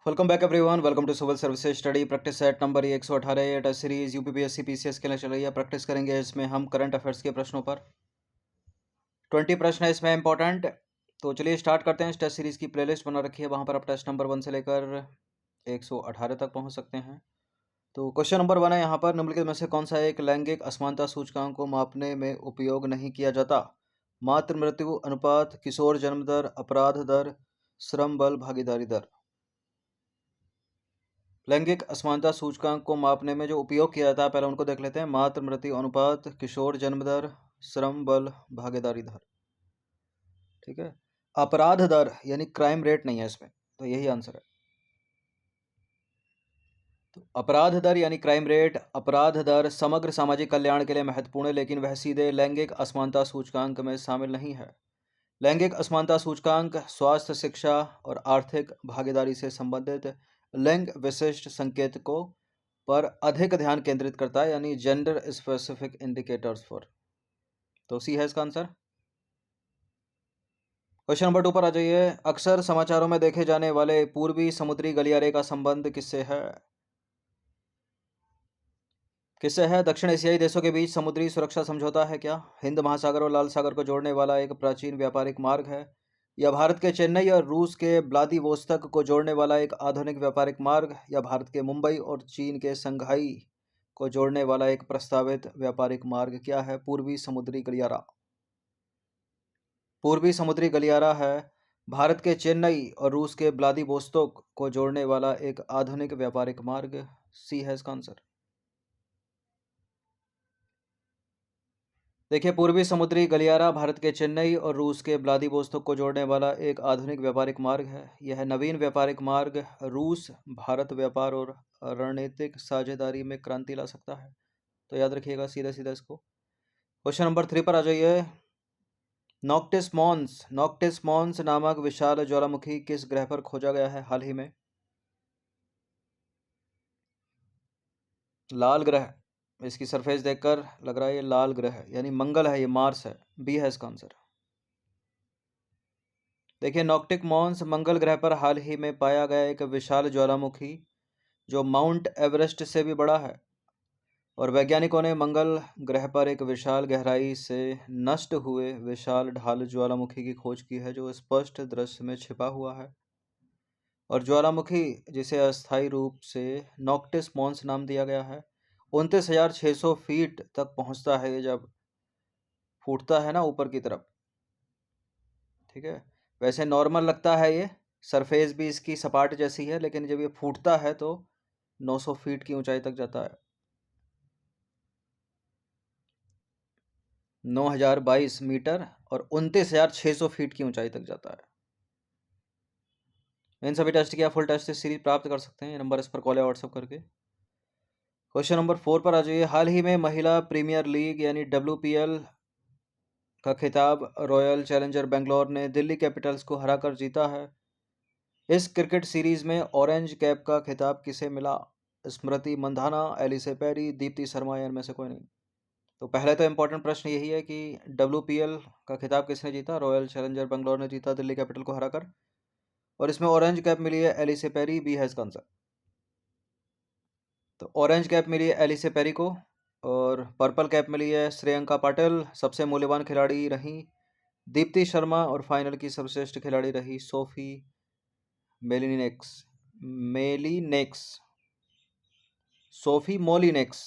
Welcome back everyone. Welcome to civil services study practice set number 118। ये test series UPPSC PCS के लिए चल रही है। प्रैक्टिस करेंगे इसमें हम करंट अफेयर्स के प्रश्नों पर। 20 प्रश्न है इसमें इंपॉर्टेंट। तो चलिए स्टार्ट करते हैं। इस टेस्ट सीरीज की प्लेलिस्ट बना रखी है, वहाँ पर आप टेस्ट नंबर 1 से लेकर 118 तक पहुँच सकते हैं। तो क्वेश्चन नंबर 1 है यहाँ पर, निम्नलिखित में से कौन सा एक लैंगिक असमानता सूचकांक को मापने में उपयोग नहीं किया जाता? मातृ मृत्यु अनुपात, किशोर जन्म दर, अपराध दर, श्रम बल भागीदारी दर। लैंगिक असमानता सूचकांक को मापने में जो उपयोग किया जाता है, पहले उनको देख लेते हैं। मातृ मृत्यु अनुपात, किशोर जन्म दर, श्रम बल भागीदारी दर। ठीक है। अपराध दर यानी क्राइम रेट नहीं है इसमें, तो यही आंसर है। तो अपराध दर यानी क्राइम रेट, अपराध दर समग्र सामाजिक कल्याण के लिए महत्वपूर्ण है, लेकिन वह सीधे लैंगिक असमानता सूचकांक में शामिल नहीं है। लैंगिक असमानता सूचकांक स्वास्थ्य, शिक्षा और आर्थिक भागीदारी से संबंधित लिंग विशिष्ट संकेतकों पर अधिक ध्यान केंद्रित करता है, यानी जेंडर स्पेसिफिक इंडिकेटर्स पर। तो सी है इसका आंसर। क्वेश्चन नंबर 2 पर आ जाइए। अक्सर समाचारों में देखे जाने वाले पूर्वी समुद्री गलियारे का संबंध किससे है? किससे है? दक्षिण एशियाई देशों के बीच समुद्री सुरक्षा समझौता है क्या? हिंद महासागर और लाल सागर को जोड़ने वाला एक प्राचीन व्यापारिक मार्ग है? या भारत के चेन्नई और रूस के व्लादिवोस्तोक को जोड़ने वाला एक आधुनिक व्यापारिक मार्ग? या भारत के मुंबई और चीन के शंघाई को जोड़ने वाला एक प्रस्तावित व्यापारिक मार्ग क्या है? पूर्वी समुद्री गलियारा। पूर्वी समुद्री गलियारा है भारत के चेन्नई और रूस के व्लादिवोस्तोक को जोड़ने वाला एक आधुनिक व्यापारिक मार्ग। सी है इसका आंसर। देखिए, पूर्वी समुद्री गलियारा भारत के चेन्नई और रूस के व्लादिवोस्तोक को जोड़ने वाला एक आधुनिक व्यापारिक मार्ग है। यह नवीन व्यापारिक मार्ग रूस भारत व्यापार और रणनीतिक साझेदारी में क्रांति ला सकता है। तो याद रखिएगा सीधा सीधा इसको। क्वेश्चन नंबर 3 पर आ जाइए। नॉक्टिस मॉन्स नामक विशाल ज्वालामुखी किस ग्रह पर खोजा गया है हाल ही में? लाल ग्रह। इसकी सरफेस देखकर लग रहा है ये लाल ग्रह है, यानी मंगल है, ये मार्स है। बी है इसका आंसर। देखिए, नॉक्टिक मॉन्स मंगल ग्रह पर हाल ही में पाया गया एक विशाल ज्वालामुखी जो माउंट एवरेस्ट से भी बड़ा है। और वैज्ञानिकों ने मंगल ग्रह पर एक विशाल गहराई से नष्ट हुए विशाल ढाल ज्वालामुखी की खोज की है, जो स्पष्ट दृश्य में छिपा हुआ है। और ज्वालामुखी, जिसे अस्थायी रूप से नॉक्टिस मॉन्स नाम दिया गया है, 29,600 फीट तक पहुंचता है ये जब फूटता है ना ऊपर की तरफ। ठीक है। वैसे नॉर्मल लगता है ये, सरफेस भी इसकी सपाट जैसी है, लेकिन जब ये फूटता है तो 900 फीट की ऊंचाई तक जाता है। 9,022 मीटर और 29,600 फीट की ऊंचाई तक जाता है। इन सभी टेस्ट की आप फुल टेस्ट सीरीज प्राप्त कर सकते हैं। ये नंबर इस पर कॉल या व्हाट्सअप करके। क्वेश्चन नंबर 4 पर आ जाइए। हाल ही में महिला प्रीमियर लीग यानी WPL का खिताब रॉयल चैलेंजर बेंगलोर ने दिल्ली कैपिटल्स को हराकर जीता है। इस क्रिकेट सीरीज में ऑरेंज कैप का खिताब किसे मिला? स्मृति मंधाना, एलिसे पेरी, दीप्ति शर्मा या इनमें से कोई नहीं। तो पहले तो इंपॉर्टेंट प्रश्न यही है कि WPL का खिताब किसने जीता? रॉयल चैलेंजर बेंगलोर ने जीता दिल्ली कैपिटल को हराकर। और इसमें ऑरेंज कैप मिली है एलिसे पेरी। बी है इसका आंसर। तो ऑरेंज कैप मिली है एलिसे पेरी को, और पर्पल कैप मिली है श्रेयंका पाटिल। सबसे मूल्यवान खिलाड़ी रही दीप्ति शर्मा, और फाइनल की सर्वश्रेष्ठ खिलाड़ी रही Sophie Molineux Sophie Molineux.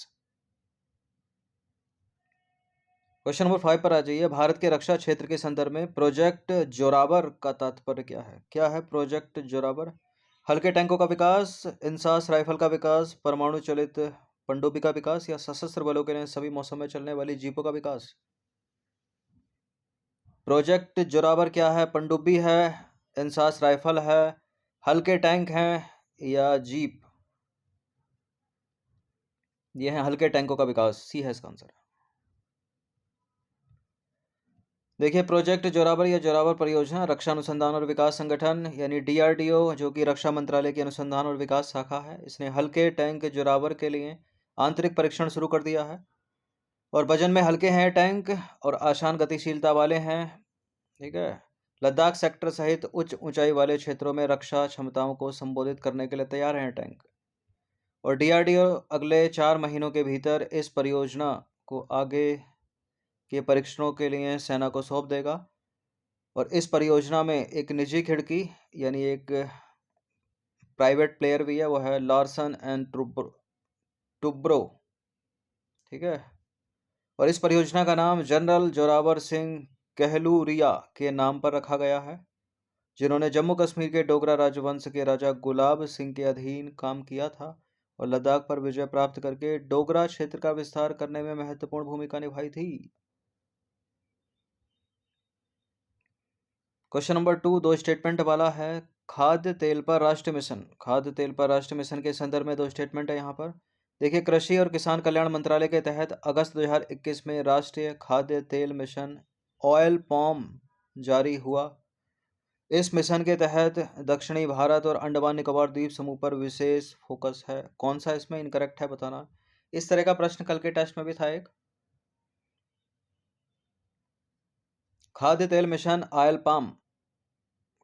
Question number 5 पर आ जाइए। भारत के रक्षा क्षेत्र के संदर्भ में प्रोजेक्ट जोरावर का तात्पर्य क्या है? क्या है प्रोजेक्ट जोरावर? हल्के टैंकों का विकास, इंसास राइफल का विकास, परमाणु चलित पनडुब्बी का विकास, या सशस्त्र बलों के लिए सभी मौसम में चलने वाली जीपों का विकास? प्रोजेक्ट जोरावर क्या है? पनडुब्बी है, इंसास राइफल है, हल्के टैंक हैं, या जीप? ये है हल्के टैंकों का विकास। सी है इसका आंसर। देखिए, प्रोजेक्ट जोरावर या जोरावर परियोजना रक्षा अनुसंधान और विकास संगठन यानी DRDO, जो कि रक्षा मंत्रालय की अनुसंधान और विकास शाखा है, इसने हल्के टैंक जोरावर के लिए आंतरिक परीक्षण शुरू कर दिया है। और वजन में हल्के हैं टैंक और आसान गतिशीलता वाले हैं। ठीक है। लद्दाख सेक्टर सहित उच्च ऊंचाई वाले क्षेत्रों में रक्षा क्षमताओं को संबोधित करने के लिए तैयार हैं टैंक। और डीआरडीओ अगले 4 महीनों के भीतर इस परियोजना को आगे के परीक्षणों के लिए सेना को सौंप देगा। और इस परियोजना में एक निजी खिड़की यानी एक प्राइवेट प्लेयर भी है, वो है लार्सन एंड टुब्रो। ठीक है। और इस परियोजना का नाम जनरल जोरावर सिंह कहलूरिया के नाम पर रखा गया है, जिन्होंने जम्मू कश्मीर के डोगरा राजवंश के राजा गुलाब सिंह के अधीन काम किया था और लद्दाख पर विजय प्राप्त करके डोगरा क्षेत्र का विस्तार करने में महत्वपूर्ण भूमिका निभाई थी। क्वेश्चन नंबर 2 दो स्टेटमेंट वाला है। खाद्य तेल पर राष्ट्रीय मिशन, खाद्य तेल पर राष्ट्रीय मिशन के संदर्भ में 2 स्टेटमेंट है यहाँ पर। देखिए, कृषि और किसान कल्याण मंत्रालय के तहत अगस्त 2021 में राष्ट्रीय खाद्य तेल मिशन ऑयल पॉम जारी हुआ। इस मिशन के तहत दक्षिणी भारत और अंडमान निकोबार द्वीप समूह पर विशेष फोकस है। कौन सा इसमें इनकरेक्ट है बताना। इस तरह का प्रश्न कल के टेस्ट में भी था एक। खाद्य तेल मिशन ऑयल पाम,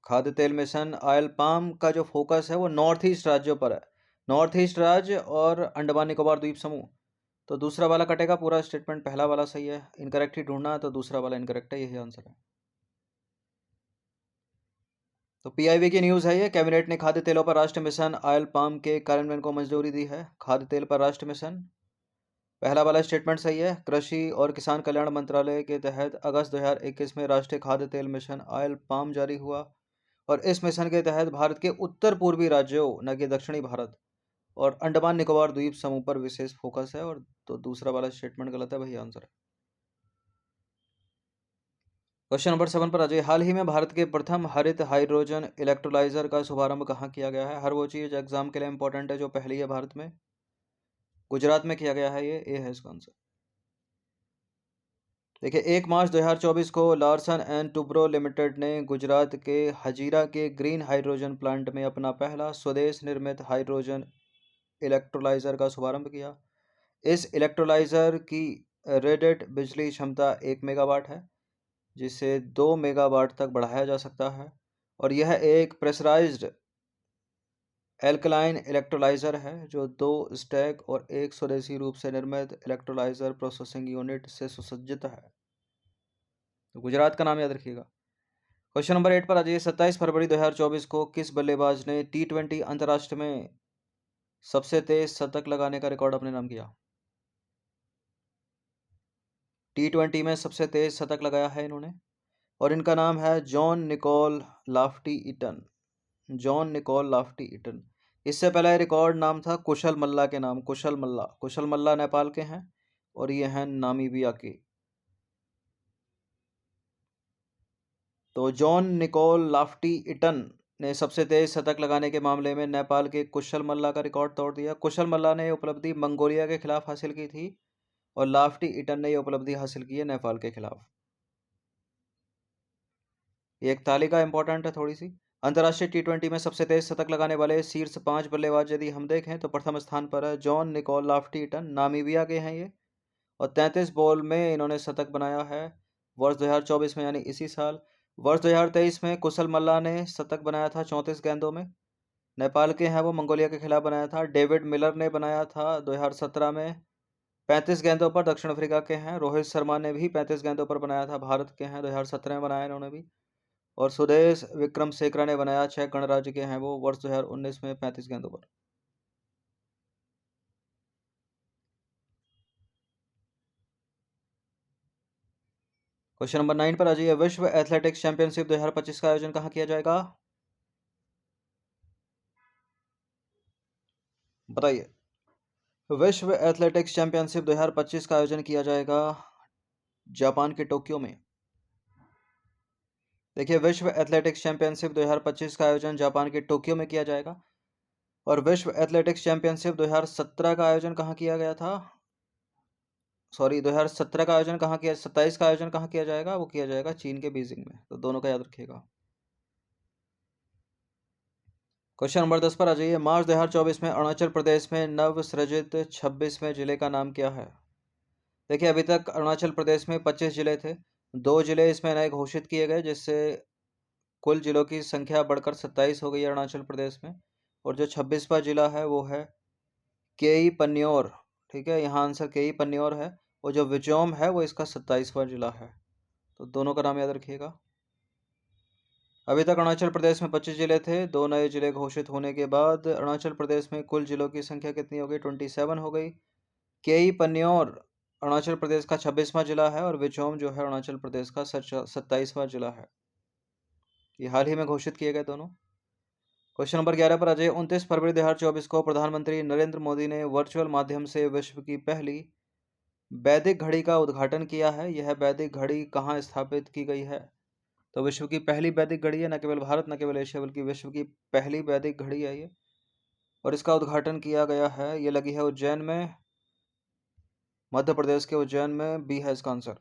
खाद्य तेल मिशन ऑयल पाम का जो फोकस है वो नॉर्थ ईस्ट राज्यों पर है, नॉर्थ ईस्ट राज्य और अंडमान निकोबार द्वीप समूह। तो दूसरा वाला कटेगा, पूरा स्टेटमेंट पहला वाला सही है, इनकरेक्ट ही ढूंढना है तो दूसरा वाला इनकरेक्ट है, यही आंसर है। तो पीआईबी की न्यूज़ है ये, कैबिनेट ने खाद्य तेलों पर राष्ट्रीय मिशन ऑयल पाम के कार्यान्वयन को मंजूरी दी है। खाद्य तेल पर राष्ट्रीय मिशन, पहला वाला स्टेटमेंट सही है। कृषि और किसान कल्याण मंत्रालय के तहत अगस्त 2021 में राष्ट्रीय खाद्य तेल मिशन ऑयल पाम जारी हुआ और इस मिशन के तहत भारत के उत्तर पूर्वी राज्यों न कि दक्षिणी भारत और अंडमान निकोबार द्वीप समूह पर विशेष फोकस है। और तो दूसरा वाला स्टेटमेंट गलत है, वही आंसर है। क्वेश्चन नंबर 7 पर आ जाइए। हाल ही में भारत के प्रथम हरित हाइड्रोजन इलेक्ट्रोलाइजर का शुभारंभ कहाँ किया गया है। हर वो चीज़ एग्जाम के लिए इंपॉर्टेंट है जो पहली है भारत में, गुजरात में किया गया है, ये ए है इसका आंसर। देखिए, 1 मार्च 2024 को लार्सन एंड टुब्रो लिमिटेड ने गुजरात के हजीरा के ग्रीन हाइड्रोजन प्लांट में अपना पहला स्वदेश निर्मित हाइड्रोजन इलेक्ट्रोलाइजर का शुभारंभ किया। इस इलेक्ट्रोलाइजर की रेटेड बिजली क्षमता 1 मेगावाट है, जिसे 2 मेगावाट तक बढ़ाया जा सकता है। और यह एक प्रेशराइज्ड एल्कलाइन इलेक्ट्रोलाइजर है जो 2 स्टैक और एक स्वदेशी रूप से निर्मित इलेक्ट्रोलाइजर प्रोसेसिंग यूनिट से सुसज्जित है। तो गुजरात का नाम याद रखिएगा। क्वेश्चन नंबर 8 पर आ जाइए। 27 फरवरी 2024 को किस बल्लेबाज ने T20 अंतर्राष्ट्रीय में सबसे तेज शतक लगाने का रिकॉर्ड अपने नाम किया। T20 में सबसे तेज शतक लगाया है इन्होंने और इनका नाम है John Nicol Loftie Eaton, John Nicol Loftie Eaton. इससे पहले रिकॉर्ड नाम था कुशल मल्ला के नाम, कुशल मल्ला, कुशल मल्ला नेपाल के हैं और ये हैं नामीबिया के। तो जॉन निकोल लाफ्टी ईटन ने सबसे तेज शतक लगाने के मामले में नेपाल के कुशल मल्ला का रिकॉर्ड तोड़ दिया। कुशल मल्ला ने उपलब्धि मंगोलिया के खिलाफ हासिल की थी और लाफ्टी ईटन ने यह उपलब्धि हासिल की है नेपाल के खिलाफ। ये एक तालिका इंपॉर्टेंट है थोड़ी सी। अंतर्राष्ट्रीय T20 में सबसे तेज शतक लगाने वाले शीर्ष 5 बल्लेबाज यदि हम देखें तो प्रथम स्थान पर है John Nicol Loftie eaten, Namibia के हैं ये, और 33 बॉल में इन्होंने शतक बनाया है वर्ष 2024 में, यानी इसी साल। वर्ष 2023 में कुशल मल्ला ने शतक बनाया था 34 गेंदों में, नेपाल के हैं वो, मंगोलिया के खिलाफ बनाया था। डेविड मिलर ने बनाया था 2017 में 35 गेंदों पर, दक्षिण अफ्रीका के हैं। रोहित शर्मा ने भी 35 गेंदों पर बनाया था, भारत के हैं, 2017 में बनाया इन्होंने भी। और सुदेश विक्रम सेकरा ने बनाया, 6 गणराज्य के हैं वो, वर्ष 2019 में 35 गेंदों पर। क्वेश्चन नंबर 9 पर आ जाइए। विश्व एथलेटिक्स चैंपियनशिप 2025 का आयोजन कहाँ किया जाएगा, बताइए। विश्व एथलेटिक्स चैंपियनशिप 2025 का आयोजन किया जाएगा जापान के टोक्यो में। देखिए, विश्व एथलेटिक्स चैंपियनशिप 2025 का आयोजन जापान के टोक्यो में किया जाएगा। और विश्व एथलेटिक्स चैंपियनशिप 2017 का आयोजन कहाँ किया गया था, सॉरी 2017 का आयोजन कहाँ किया, 27 का आयोजन कहाँ किया जाएगा, वो किया जाएगा चीन के बीजिंग में। तो दोनों का याद रखिएगा। क्वेश्चन नंबर 10 पर आ जाइए। मार्च 2024 में अरुणाचल प्रदेश में नव सृजित 26वें जिले का नाम क्या है। देखिए, अभी तक अरुणाचल प्रदेश में 25 जिले थे, 2 जिले इसमें नए घोषित किए गए, जिससे कुल जिलों की संख्या बढ़कर 27 हो गई है अरुणाचल प्रदेश में। और जो 26वां जिला है वो है केई पन्योर। ठीक है, यहाँ आंसर केई पन्योर है। और जो विजोम है वो इसका 27वां जिला है। तो दोनों का नाम याद रखिएगा। अभी तक अरुणाचल प्रदेश में 25 जिले थे। 2 नए जिले घोषित होने के बाद अरुणाचल प्रदेश में कुल जिलों की संख्या कितनी हो गई? 27 हो गई। केई पन्योर अरुणाचल प्रदेश का 26वां जिला है और विचोम जो है अरुणाचल प्रदेश का 27वां जिला है। ये हाल ही में घोषित किए गए दोनों। क्वेश्चन नंबर 11 पर आ जाइए। 29 फरवरी 2024 को प्रधानमंत्री नरेंद्र मोदी ने वर्चुअल माध्यम से विश्व की पहली वैदिक घड़ी का उद्घाटन किया है। यह वैदिक घड़ी कहाँ स्थापित की गई है? तो विश्व की पहली वैदिक घड़ी है, न केवल भारत न केवल एशिया बल्कि विश्व की पहली वैदिक घड़ी है ये। और इसका उद्घाटन किया गया है, ये लगी है उज्जैन में, मध्य प्रदेश के उज्जैन में। बी है इसका आंसर।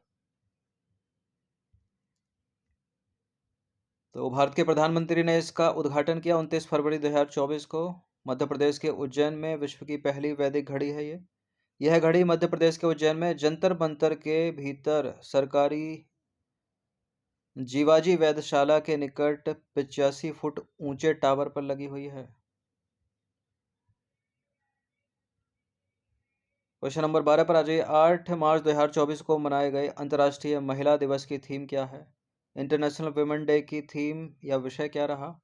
तो भारत के प्रधानमंत्री ने इसका उद्घाटन किया 29 फरवरी 2024 को। मध्य प्रदेश के उज्जैन में विश्व की पहली वैदिक घड़ी है ये। यह घड़ी मध्य प्रदेश के उज्जैन में जंतर मंतर के भीतर सरकारी जीवाजी वेधशाला के निकट 85 फुट ऊंचे टावर पर लगी हुई है। क्वेश्चन नंबर 12 पर आ जाइए। 8 मार्च 2024 को मनाए गए अंतर्राष्ट्रीय महिला दिवस की थीम क्या है? इंटरनेशनल वुमेन डे की थीम या विषय क्या रहा?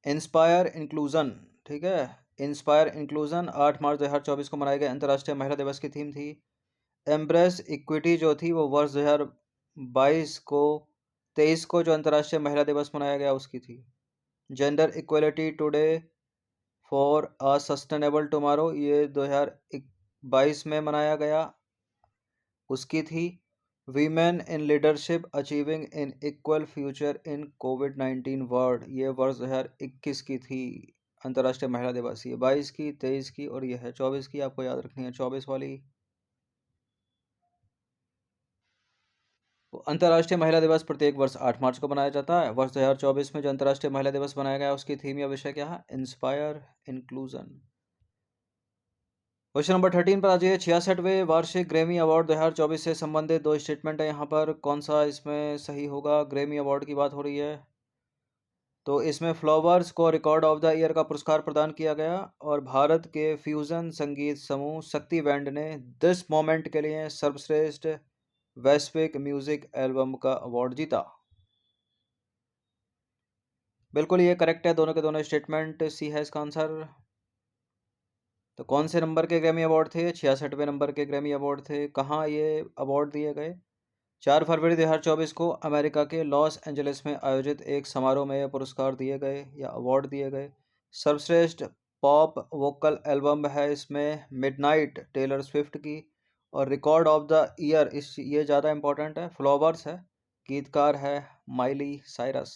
Inspire inclusion. ठीक है, इंस्पायर इंक्लूजन। 8 मार्च 2024 को मनाए गए अंतर्राष्ट्रीय महिला दिवस की थीम थी एम्ब्रेस इक्विटी। जो थी वो वर्ष 2022 को 23 को जो अंतर्राष्ट्रीय महिला दिवस मनाया गया उसकी थी। Gender equality today for a sustainable tomorrow, ये 2022 में मनाया गया, उसकी थी। Women in leadership achieving in equal future in covid world, ये वर्ष 2021 की थी अंतर्राष्ट्रीय महिला दिवस। ये 22 की, 23 की और यह है 24 की। आपको याद रखनी है 24 वाली। अंतर्राष्ट्रीय महिला दिवस प्रत्येक वर्ष 8 मार्च को मनाया जाता है। वर्ष 2024 में जो अंतर्राष्ट्रीय महिला दिवस मनाया गया उसकी थीम या विषय क्या है? Inspire inclusion. क्वेश्चन नंबर 13 पर आ जाइए। 66वें वार्षिक ग्रैमी अवार्ड 2024 से संबंधित दो स्टेटमेंट है यहाँ पर। कौन सा इसमें सही होगा? ग्रैमी अवार्ड की बात हो रही है तो इसमें फ्लावर्स को रिकॉर्ड ऑफ द ईयर का पुरस्कार प्रदान किया गया और भारत के फ्यूजन संगीत समूह शक्ति बैंड ने दिस मोमेंट के लिए सर्वश्रेष्ठ वैश्विक म्यूजिक एल्बम का अवार्ड जीता। बिल्कुल ये करेक्ट है, दोनों के दोनों स्टेटमेंट। सी है इसका आंसर। तो कौन से नंबर के ग्रैमी अवार्ड थे? 66वें नंबर के ग्रैमी अवार्ड थे। कहाँ ये अवार्ड दिए गए? 4 फरवरी 2024 को अमेरिका के लॉस एंजलिस में आयोजित एक समारोह में यह पुरस्कार दिए गए या अवार्ड दिए गए। सर्वश्रेष्ठ पॉप वोकल एल्बम है इसमें मिडनाइट टेलर स्विफ्ट की। और रिकॉर्ड ऑफ द ईयर, इस ये ज़्यादा इंपॉर्टेंट है, फ्लावर्स है, गीतकार है माइली साइरस।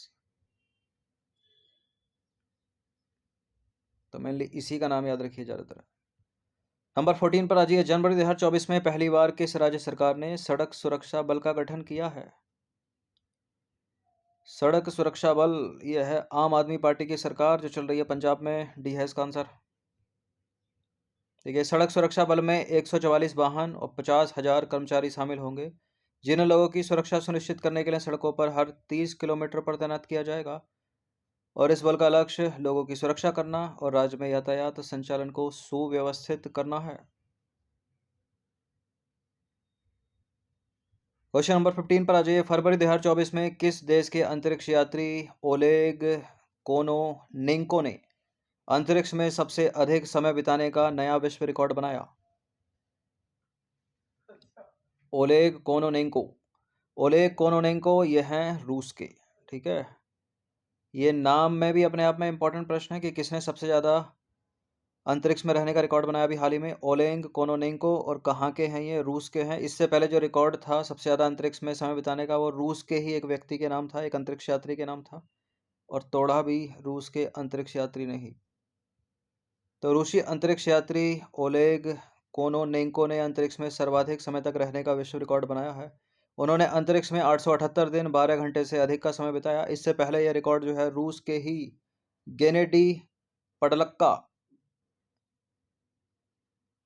तो मेनली इसी का नाम याद रखिए ज़्यादातर। नंबर 14 पर आ जाइए। जनवरी 2024 में पहली बार किस राज्य सरकार ने सड़क सुरक्षा बल का गठन किया है? सड़क सुरक्षा बल, यह है आम आदमी पार्टी की सरकार जो चल रही है पंजाब में। डी है इसका आंसर। देखिए, सड़क सुरक्षा बल में 144 वाहन और 50,000 कर्मचारी शामिल होंगे जिन लोगों की सुरक्षा सुनिश्चित करने के लिए सड़कों पर हर 30 किलोमीटर पर तैनात किया जाएगा। और इस बल का लक्ष्य लोगों की सुरक्षा करना और राज्य में यातायात संचालन को सुव्यवस्थित करना है। क्वेश्चन नंबर 15 पर आ जाइए। फरवरी 2024 में किस देश के अंतरिक्ष यात्री ओलेग कोनोनेंको ने अंतरिक्ष में सबसे अधिक समय बिताने का नया विश्व रिकॉर्ड बनाया? Oleg Kononenko. ओलेग कोनोनेंको ये हैं रूस के। ठीक है, ये नाम में भी अपने आप में इंपॉर्टेंट प्रश्न है कि किसने सबसे ज़्यादा अंतरिक्ष में रहने का रिकॉर्ड बनाया अभी हाल ही में। Oleg Kononenko. और कहाँ के हैं ये? रूस के हैं। इससे पहले जो रिकॉर्ड था सबसे ज़्यादा अंतरिक्ष में समय बिताने का वो रूस के ही एक व्यक्ति के नाम था, एक अंतरिक्ष यात्री के नाम था, और तोड़ा भी रूस के अंतरिक्ष यात्री ने ही। तो रूसी अंतरिक्ष यात्री ओलेग कोनोनेंको ने अंतरिक्ष में सर्वाधिक समय तक रहने का विश्व रिकॉर्ड बनाया है। उन्होंने अंतरिक्ष में 878 दिन 12 घंटे से अधिक का समय बिताया। इससे पहले यह रिकॉर्ड जो है रूस के ही गेनेडी पडलक्का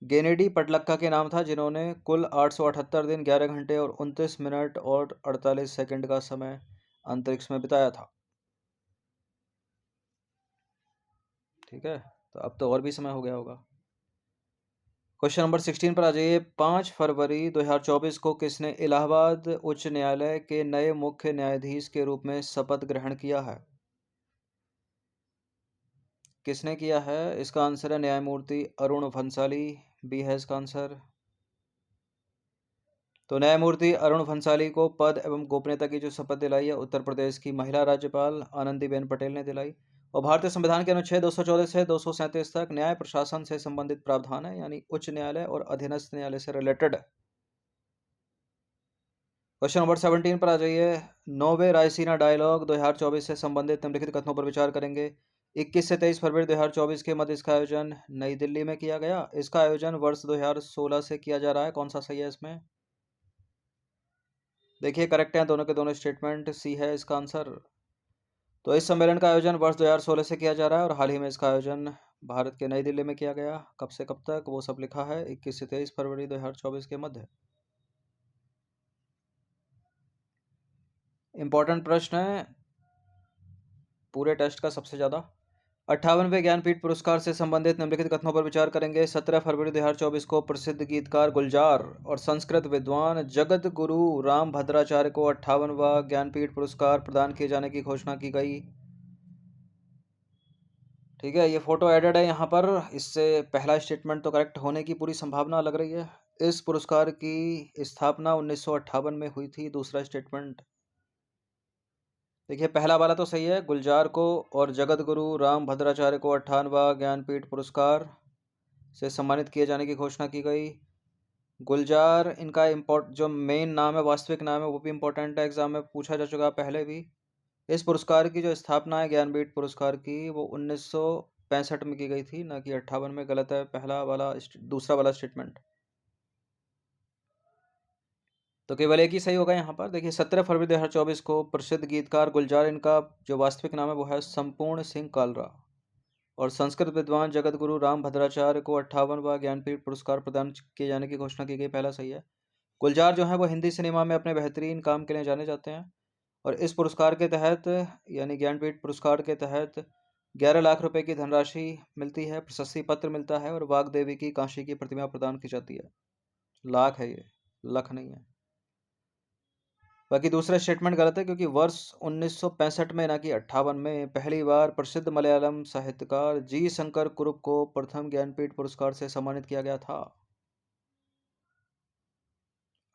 गेनेडी पटलक्का के नाम था, जिन्होंने कुल 878 दिन 11 घंटे और 29 मिनट और 48 सेकंड का समय अंतरिक्ष में बिताया था। ठीक है, तो अब तो और भी समय हो गया होगा। क्वेश्चन नंबर 16 पर आ जाइए। 5 फरवरी 2024 को किसने इलाहाबाद उच्च न्यायालय के नए मुख्य न्यायाधीश के रूप में शपथ ग्रहण किया है? किसने किया है? इसका आंसर है न्यायमूर्ति अरुण भंसाली। बी है इसका आंसर। तो न्यायमूर्ति अरुण भंसाली को पद एवं गोपनीयता की जो शपथ दिलाई है, उत्तर प्रदेश की महिला राज्यपाल आनंदीबेन पटेल ने दिलाई। और भारतीय संविधान के अनुच्छेद 214 से 237 तक न्याय प्रशासन से संबंधित प्रावधान है, यानी उच्च न्यायालय और अधीनस्थ न्यायालय से रिलेटेड। क्वेश्चन नंबर 17 पर आ जाइए। 9वें रायसीना डायलॉग 2024 से संबंधित निम्नलिखित कथनों पर विचार करेंगे। 21 से 23 फरवरी 2024 के मध्य इसका आयोजन नई दिल्ली में किया गया। इसका आयोजन वर्ष 2016 से किया जा रहा है। कौन सा सही है इसमें? देखिए, करेक्ट है दोनों के दोनों स्टेटमेंट। सी है इसका आंसर। तो इस सम्मेलन का आयोजन वर्ष 2016 से किया जा रहा है और हाल ही में इसका आयोजन भारत के नई दिल्ली में किया गया। कब से कब तक, वो सब लिखा है 21 से 23 फरवरी 2024 के मध्य। इंपॉर्टेंट प्रश्न है पूरे टेस्ट का सबसे ज़्यादा। 58वें ज्ञानपीठ पुरस्कार से संबंधित निम्नलिखित कथनों पर विचार करेंगे। 17 फरवरी 2024 को प्रसिद्ध गीतकार गुलजार और संस्कृत विद्वान जगत गुरु राम भद्राचार्य को 58वां ज्ञानपीठ पुरस्कार प्रदान किए जाने की घोषणा की गई। ठीक है, ये फोटो एडेड है यहाँ पर। इससे पहला स्टेटमेंट तो करेक्ट होने की पूरी संभावना लग रही है। इस पुरस्कार की स्थापना 1958 में हुई थी। दूसरा स्टेटमेंट देखिए, पहला वाला तो सही है। गुलजार को और जगत गुरु राम भद्राचार्य को 58वां ज्ञानपीठ पुरस्कार से सम्मानित किए जाने की घोषणा की गई। गुलजार इनका जो मेन नाम है, वास्तविक नाम है, वो भी इम्पोर्टेंट है, एग्जाम में पूछा जा चुका पहले भी। इस पुरस्कार की जो स्थापना है ज्ञानपीठ पुरस्कार की, वो 1965 में की गई थी, ना कि 58 में। गलत है पहला वाला, दूसरा वाला स्टेटमेंट। तो केवल एक ही सही होगा यहाँ पर। देखिए, 17 फरवरी 2024 को प्रसिद्ध गीतकार गुलजार, इनका जो वास्तविक नाम है वो है संपूर्ण सिंह कालरा, और संस्कृत विद्वान जगत गुरु राम भद्राचार्य को 58वां ज्ञानपीठ पुरस्कार प्रदान किए जाने की घोषणा की गई। पहला सही है। गुलजार जो है वो हिंदी सिनेमा में अपने बेहतरीन काम के लिए जाने जाते हैं, और इस पुरस्कार के तहत, यानी ज्ञानपीठ पुरस्कार के तहत 11 लाख रुपए की धनराशि मिलती है, प्रशस्ति पत्र मिलता है, और वाग्देवी की कांशी की प्रतिमा प्रदान की जाती है। लाख है ये, लख नहीं है। बाकी दूसरा स्टेटमेंट गलत है, क्योंकि वर्ष 1965 में, ना कि 58 में, पहली बार प्रसिद्ध मलयालम साहित्यकार जी शंकर कुरुप को प्रथम ज्ञानपीठ पुरस्कार से सम्मानित किया गया था।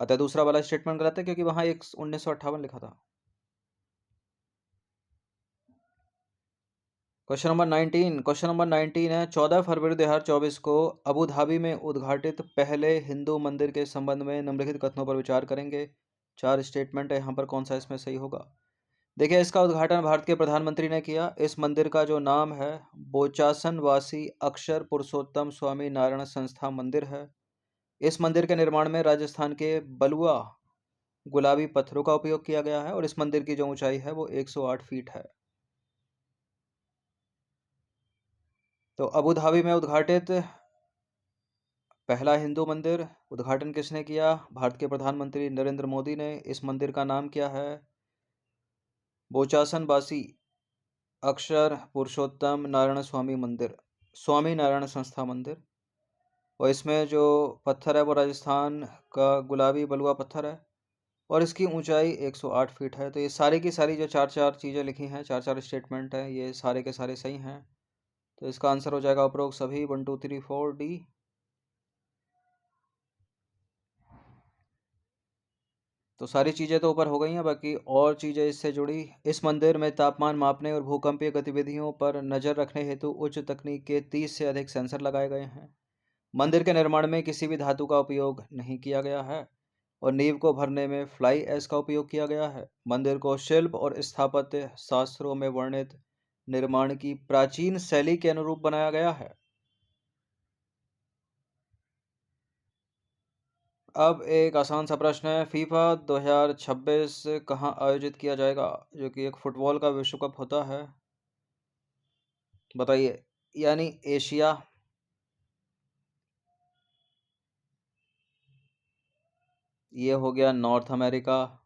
अतः दूसरा वाला स्टेटमेंट गलत है, क्योंकि वहां एक 1958 लिखा था। क्वेश्चन नंबर 19 है। 14 फरवरी 2024 को अबू धाबी में उद्घाटित पहले हिंदू मंदिर के संबंध में निम्नलिखित कथनों पर विचार करेंगे। 4 स्टेटमेंट है यहाँ पर, कौन सा इसमें सही होगा? देखिए, इसका उद्घाटन भारत के प्रधानमंत्री ने किया। इस मंदिर का जो नाम है बोचासन वासी अक्षर पुरुषोत्तम स्वामी नारायण संस्था मंदिर है। इस मंदिर के निर्माण में राजस्थान के बलुआ गुलाबी पत्थरों का उपयोग किया गया है, और इस मंदिर की जो ऊंचाई है वो 108 फीट है। तो अबू धाबी में उद्घाटित पहला हिंदू मंदिर, उद्घाटन किसने किया? भारत के प्रधानमंत्री नरेंद्र मोदी ने। इस मंदिर का नाम क्या है? बोचासन बासी अक्षर पुरुषोत्तम नारायण स्वामी मंदिर, स्वामी नारायण संस्था मंदिर। और इसमें जो पत्थर है वो राजस्थान का गुलाबी बलुआ पत्थर है, और इसकी ऊंचाई 108 फीट है। तो ये सारी की सारी जो चार चार चीज़ें लिखी हैं, चार चार स्टेटमेंट हैं, ये सारे के सारे सही हैं। तो इसका आंसर हो जाएगा उपरोक्त सभी 1 2 3 4 डी। तो सारी चीज़ें तो ऊपर हो गई हैं, बाकी और चीज़ें इससे जुड़ी। इस मंदिर में तापमान मापने और भूकंपीय गतिविधियों पर नज़र रखने हेतु उच्च तकनीक के 30 से अधिक सेंसर लगाए गए हैं। मंदिर के निर्माण में किसी भी धातु का उपयोग नहीं किया गया है, और नींव को भरने में फ्लाई ऐश का उपयोग किया गया है। मंदिर को शिल्प और स्थापत्य शास्त्रों में वर्णित निर्माण की प्राचीन शैली के अनुरूप बनाया गया है। अब एक आसान सा प्रश्न है। फीफा 2026 कहाँ आयोजित किया जाएगा, जो कि एक फुटबॉल का विश्व कप होता है? बताइए। यानी एशिया, ये हो गया नॉर्थ अमेरिका,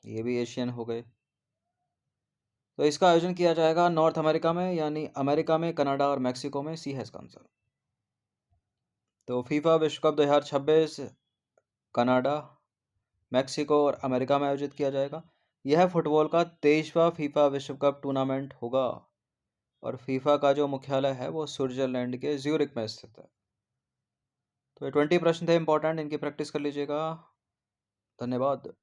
ये भी एशियन हो गए। तो इसका आयोजन किया जाएगा नॉर्थ अमेरिका में, यानी अमेरिका में, कनाडा और मैक्सिको में। सी हैज़ आंसर। तो फीफा विश्व कप 2026 कनाडा, मैक्सिको और अमेरिका में आयोजित किया जाएगा। यह फुटबॉल का 23वां फीफा विश्व कप टूर्नामेंट होगा और फीफा का जो मुख्यालय है वो स्विट्जरलैंड के ज्यूरिक में स्थित है। तो ये 20 प्रश्न थे इंपॉर्टेंट, इनकी प्रैक्टिस कर लीजिएगा। धन्यवाद।